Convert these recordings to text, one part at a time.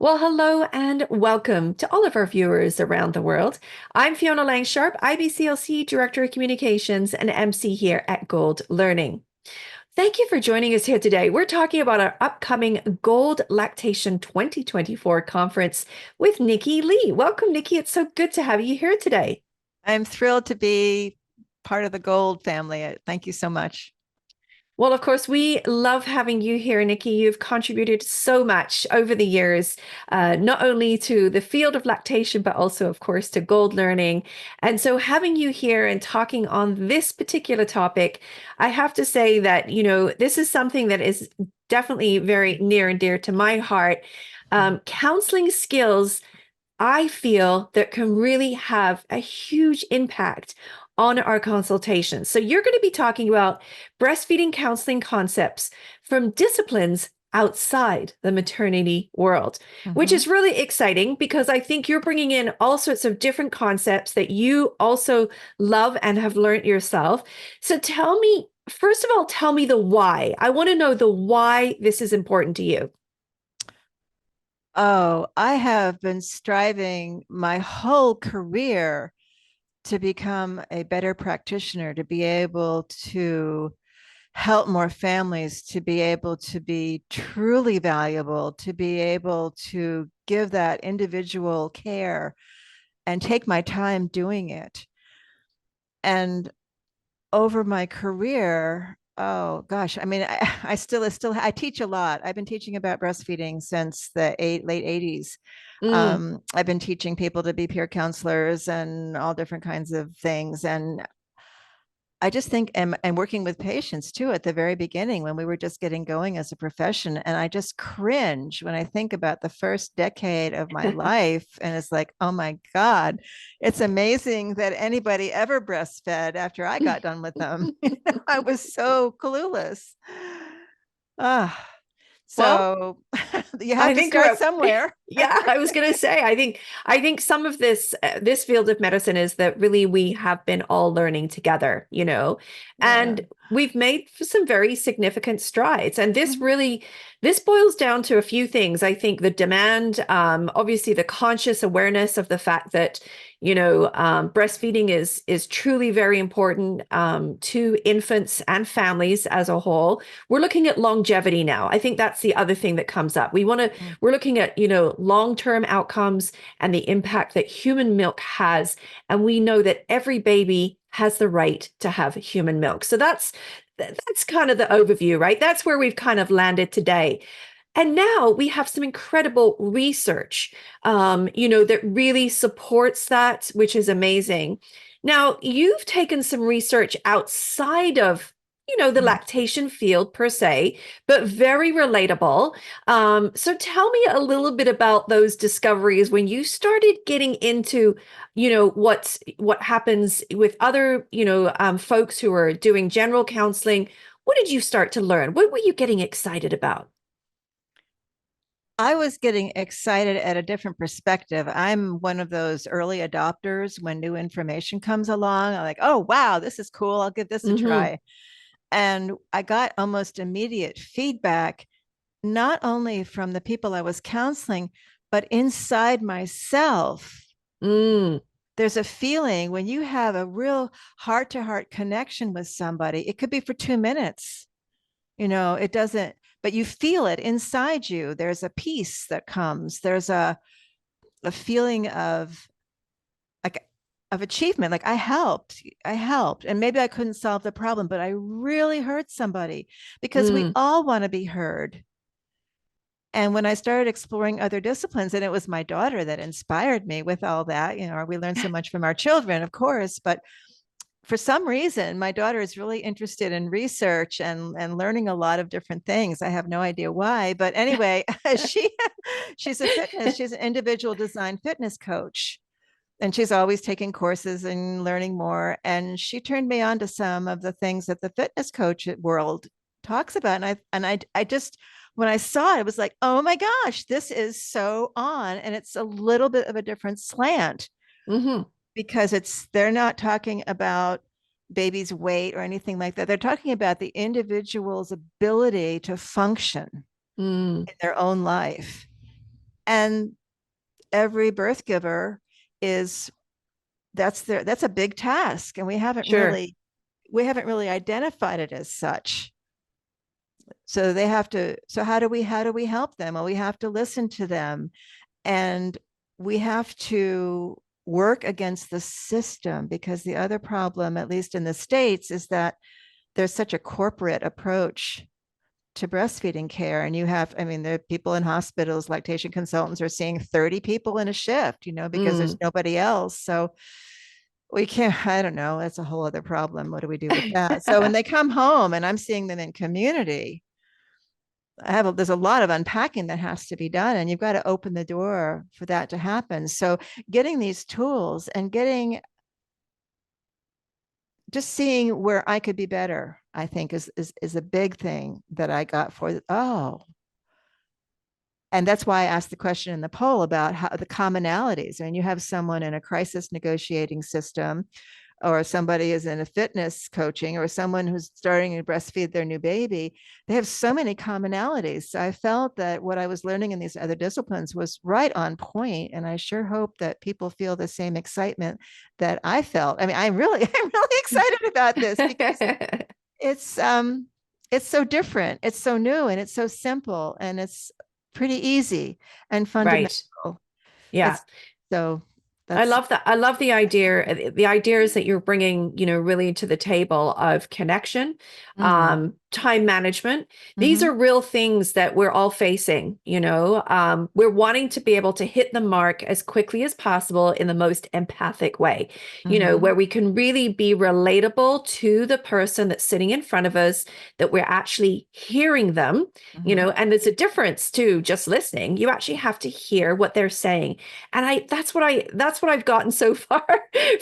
Well, hello and welcome to all of our viewers around the world. I'm Fiona Langsharp, IBCLC Director of Communications and MC here at Gold Learning. Thank you for joining us here today. We're talking about our upcoming Gold Lactation 2024 conference with Nikki Lee. Welcome, Nikki. It's so good to have you here today. I'm thrilled to be part of the Gold family. Thank you so much. Well, of course, we love having you here, Nikki. You've contributed so much over the years, not only to the field of lactation, but also, of course, to Gold Learning. And so having you here and talking on this particular topic, I have to say that, this is something that is definitely very near and dear to my heart. Counseling skills I feel that can really have a huge impact on our consultations. So you're going to be talking about breastfeeding counseling concepts from disciplines outside the maternity world, which Mhm. is really exciting because I think you're bringing in all sorts of different concepts that you also love and have learned yourself. So tell me, first of all, tell me the why. I want to know the why this is important to you. Oh, I have been striving my whole career to become a better practitioner, to be able to help more families, to be able to be truly valuable, to be able to give that individual care and take my time doing it. And over my career, oh gosh, I mean, I teach a lot. I've been teaching about breastfeeding since the late 80s. Mm. I've been teaching people to be peer counselors and all different kinds of things. And I just think, and working with patients too at the very beginning when we were just getting going as a profession. And I just cringe when I think about the first decade of my life. And it's like, oh my God, it's amazing that anybody ever breastfed after I got done with them. I was so clueless. Ah, Well, so you have I to think start somewhere. yeah, I was going to say I think some of this field of medicine is that really we have been all learning together, Yeah. and we've made some very significant strides. And this boils down to a few things. I think the demand, obviously the conscious awareness of the fact that breastfeeding is truly very important to infants and families as a whole. We're looking at longevity now. I think that's the other thing that comes up. We're looking at, long-term outcomes and the impact that human milk has. And we know that every baby has the right to have human milk. So that's kind of the overview, right? That's where we've kind of landed today. And now we have some incredible research, that really supports that, which is amazing. Now, you've taken some research outside of, the lactation field per se, but very relatable. So tell me a little bit about those discoveries when you started getting into, what happens with other, folks who are doing general counseling. What did you start to learn? What were you getting excited about? I was getting excited at a different perspective. I'm one of those early adopters when new information comes along. I'm like, oh, wow, this is cool. I'll give this a Hmm. try. And I got almost immediate feedback, not only from the people I was counseling, but inside myself. Mm. There's a feeling when you have a real heart to heart connection with somebody, it could be for 2 minutes. It doesn't, but you feel it inside you. There's a peace that comes. There's a feeling like of achievement. Like I helped, and maybe I couldn't solve the problem, but I really hurt somebody because we Mm. all want to be heard. And when I started exploring other disciplines, and it was my daughter that inspired me with all that, we learn so much from our children, of course, but for some reason, my daughter is really interested in research and learning a lot of different things. I have no idea why, but anyway, she's an individual design fitness coach, and she's always taking courses and learning more. And she turned me on to some of the things that the fitness coach world talks about. And I just when I saw it, it was like, oh my gosh, this is so on, and it's a little bit of a different slant Hmm. because they're not talking about baby's weight or anything like that. They're talking about the individual's ability to function Mm. in their own life. And every birth giver is that's a big task, and Sure. we haven't really identified it as such. So they have to, so how do we help them? Well, we have to listen to them, and we have to work against the system, because the other problem, at least in the States, is that there's such a corporate approach to breastfeeding care. And you have, I mean, there are people in hospitals, lactation consultants are seeing 30 people in a shift, because there's Mm. nobody else. So we can't, I don't know, that's a whole other problem. What do we do with that? So when they come home and I'm seeing them in community, there's a lot of unpacking that has to be done, and you've got to open the door for that to happen. So getting these tools and just seeing where I could be better, I think is a big thing that I got for, oh, and that's why I asked the question in the poll about how the commonalities. I mean, you have someone in a crisis negotiating system, or somebody is in a fitness coaching, or someone who's starting to breastfeed their new baby. They have so many commonalities. So I felt that what I was learning in these other disciplines was right on point, and I sure hope that people feel the same excitement that I felt. I mean, I'm really excited about this, because it's it's so different, it's so new, and it's so simple, and it's pretty easy and fundamental. Right. Yeah. It's so I that's love that. I love the idea. The ideas that you're bringing, really to the table of connection, mm, time management. These mm-hmm, are real things that we're all facing. We're wanting to be able to hit the mark as quickly as possible in the most empathic way, mm-hmm, where we can really be relatable to the person that's sitting in front of us, that we're actually hearing them, mm-hmm. and there's a difference to just listening. You actually have to hear what they're saying. And that's what I've gotten so far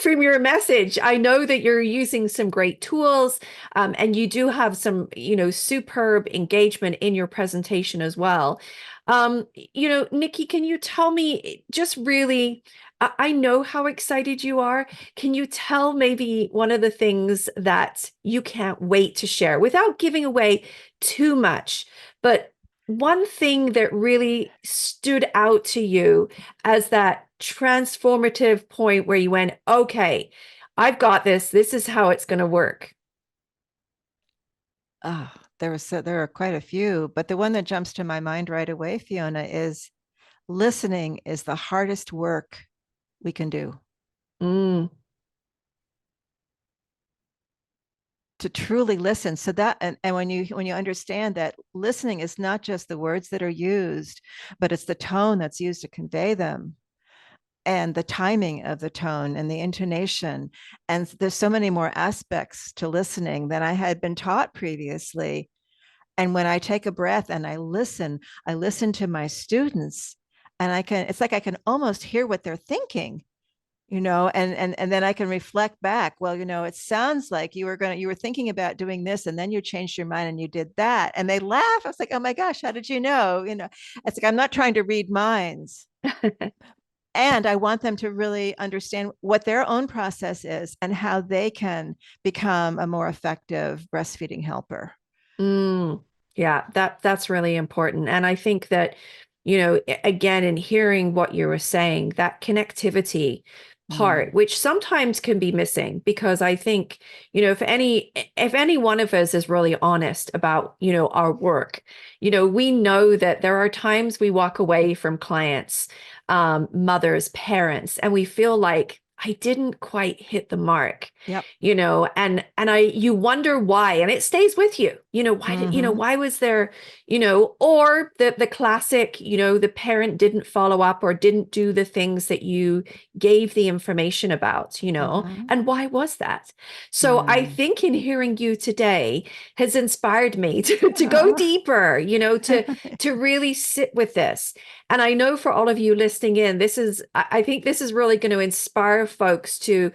from your message. I know that you're using some great tools, and you do have some, superb engagement in your presentation as well. Nikki, can you tell me just really, I know how excited you are. Can you tell maybe one of the things that you can't wait to share without giving away too much, but one thing that really stood out to you as that transformative point where you went, okay, I've got this. This is how it's going to work. Oh, there are quite a few, but the one that jumps to my mind right away, Fiona, is listening is the hardest work we can do. Mm, To truly listen. So that, and when you understand that listening is not just the words that are used, but it's the tone that's used to convey them, and the timing of the tone and the intonation. And there's so many more aspects to listening than I had been taught previously. And when I take a breath and I listen to my students, and it's like I can almost hear what they're thinking, and then I can reflect back. Well, it sounds like you were thinking about doing this, and then you changed your mind and you did that. And they laugh. I was like, oh my gosh, how did you know? It's like, I'm not trying to read minds. And I want them to really understand what their own process is and how they can become a more effective breastfeeding helper. mm, yeah, that's really important. And I think that, again, in hearing what you were saying, that connectivity part, Mm, which sometimes can be missing, because I think, if any one of us is really honest about, our work, we know that there are times we walk away from clients, mothers, parents, and we feel like I didn't quite hit the mark, yep. and you wonder why, and it stays with you. Mm-hmm. Why was there, or the classic, the parent didn't follow up or didn't do the things that you gave the information about, Mm-hmm. and why was that? So I Mm. think in hearing you today has inspired me to go deeper, to really sit with this. And I know for all of you listening in, I think this is really going to inspire folks to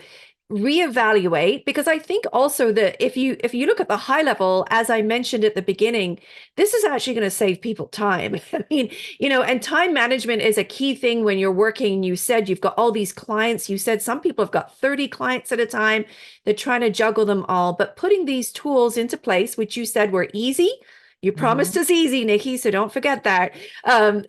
reevaluate, because I think also that if you look at the high level, as I mentioned at the beginning, this is actually going to save people time. I mean, and time management is a key thing when you're working. You said you've got all these clients. You said some people have got 30 clients at a time. They're trying to juggle them all, but putting these tools into place, which you said were easy. You Mm-hmm. promised us easy, Nikki, so don't forget that. Um,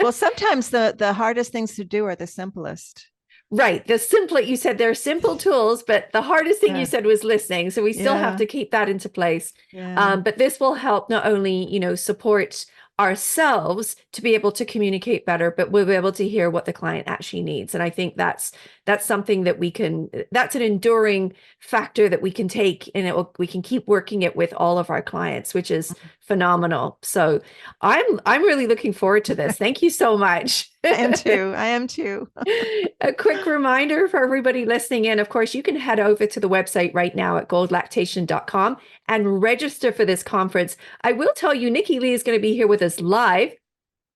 Well, sometimes the hardest things to do are the simplest. Right. The simpler you said they're simple tools, but the hardest thing you Yeah. said was listening. So we still have Yeah. to keep that into place. Yeah. But this will help not only, support ourselves to be able to communicate better, but we'll be able to hear what the client actually needs. And I think that's something that that's an enduring factor that we can take, and we can keep working it with all of our clients, which is phenomenal. So I'm really looking forward to this. Thank you so much. I am too. I am too. A quick reminder for everybody listening in. Of course, you can head over to the website right now at goldlactation.com and register for this conference. I will tell you, Nikki Lee is going to be here with us live.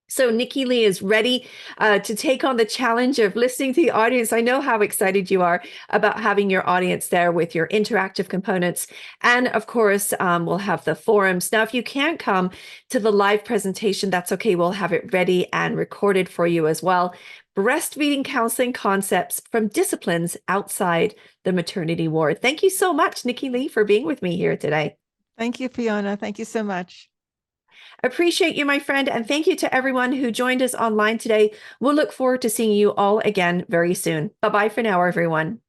So Nikki Lee is ready to take on the challenge of listening to the audience. I know how excited you are about having your audience there with your interactive components. And of course, we'll have the forums. Now, if you can't come to the live presentation, that's okay. We'll have it ready and recorded for you as well. Breastfeeding counseling concepts from disciplines outside the maternity ward. Thank you so much, Nikki Lee, for being with me here today. Thank you, Fiona. Thank you so much. Appreciate you, my friend, and thank you to everyone who joined us online today. We'll look forward to seeing you all again very soon. Bye-bye for now, everyone.